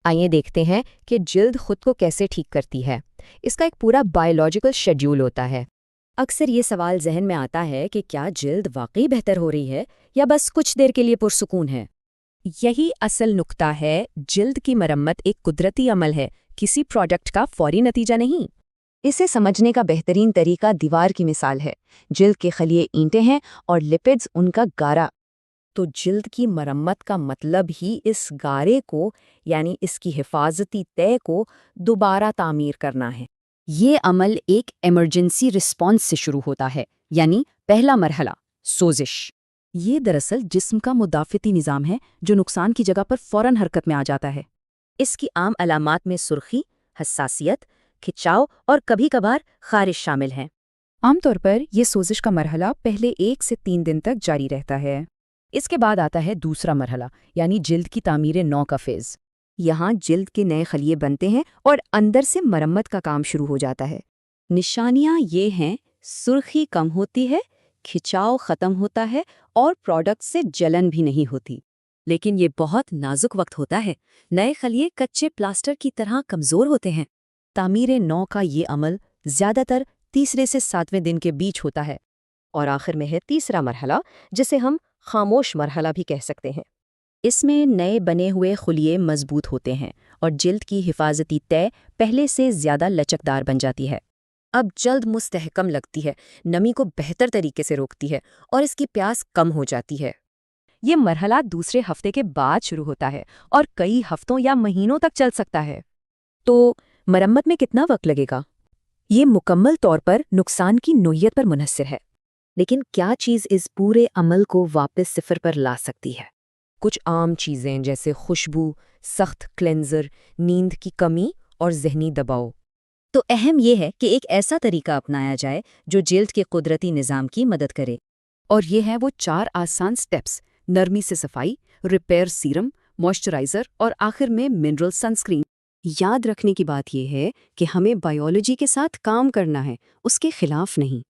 آئیے دیکھتے ہیں کہ جلد خود کو کیسے ٹھیک کرتی ہے۔ اس کا ایک پورا بائیولوجیکل شیڈیول ہوتا ہے۔ اکثر یہ سوال ذہن میں آتا ہے کہ کیا جلد واقعی بہتر ہو رہی ہے یا بس کچھ دیر کے لیے پرسکون ہے؟ یہی اصل نقطہ ہے۔ جلد کی مرمت ایک قدرتی عمل ہے، کسی پروڈکٹ کا فوری نتیجہ نہیں۔ اسے سمجھنے کا بہترین طریقہ دیوار کی مثال ہے۔ جلد کے خلیے اینٹیں ہیں اور لپڈز ان کا گارا۔ تو جلد کی مرمت کا مطلب ہی اس گارے کو، یعنی اس کی حفاظتی تہہ کو دوبارہ تعمیر کرنا ہے۔ یہ عمل ایک ایمرجنسی رسپانس سے شروع ہوتا ہے، یعنی پہلا مرحلہ سوزش۔ یہ دراصل جسم کا مدافعتی نظام ہے جو نقصان کی جگہ پر فوراً حرکت میں آ جاتا ہے۔ اس کی عام علامات میں سرخی، حساسیت، کھچاؤ اور کبھی کبھار خارش شامل ہیں۔ عام طور پر یہ سوزش کا مرحلہ پہلے 1 سے 3 دن تک جاری رہتا ہے۔ اس کے بعد آتا ہے دوسرا مرحلہ، یعنی جلد کی تعمیر نو کا فیز۔ یہاں جلد کے نئے خلیے بنتے ہیں اور اندر سے مرمت کا کام شروع ہو جاتا ہے۔ نشانیاں یہ ہیں: سرخی کم ہوتی ہے، کھچاؤ ختم ہوتا ہے اور پروڈکٹ سے جلن بھی نہیں ہوتی۔ لیکن یہ بہت نازک وقت ہوتا ہے۔ نئے خلیے کچے پلاسٹر کی طرح کمزور ہوتے ہیں۔ تعمیر نو کا یہ عمل زیادہ تر تیسرے سے 7ویں دن کے بیچ ہوتا ہے، اور آخر میں ہے تیسرا مرحلہ، جسے ہم خاموش مرحلہ بھی کہہ سکتے ہیں۔ اس میں نئے بنے ہوئے خلیے مضبوط ہوتے ہیں اور جلد کی حفاظتی تہہ پہلے سے زیادہ لچکدار بن جاتی ہے۔ اب جلد مستحکم لگتی ہے، نمی کو بہتر طریقے سے روکتی ہے اور اس کی پیاس کم ہو جاتی ہے۔ یہ مرحلہ دوسرے ہفتے کے بعد شروع ہوتا ہے اور کئی ہفتوں یا مہینوں تک چل سکتا ہے۔ تو مرمت میں کتنا وقت لگے گا؟ یہ مکمل طور پر نقصان کی نوعیت پر منحصر ہے۔ لیکن کیا چیز اس پورے عمل کو واپس صفر پر لا سکتی ہے؟ کچھ عام چیزیں جیسے خوشبو، سخت کلینزر، نیند کی کمی اور ذہنی دباؤ۔ تو اہم یہ ہے کہ ایک ایسا طریقہ اپنایا جائے جو جلد کے قدرتی نظام کی مدد کرے۔ اور یہ ہیں وہ 4 آسان سٹیپس: نرمی سے صفائی، ریپیئر سیرم، موئسچرائزر اور آخر میں منرل سنسکرین۔ یاد رکھنے کی بات یہ ہے کہ ہمیں بائیولوجی کے ساتھ کام کرنا ہے، اس کے خلاف نہیں۔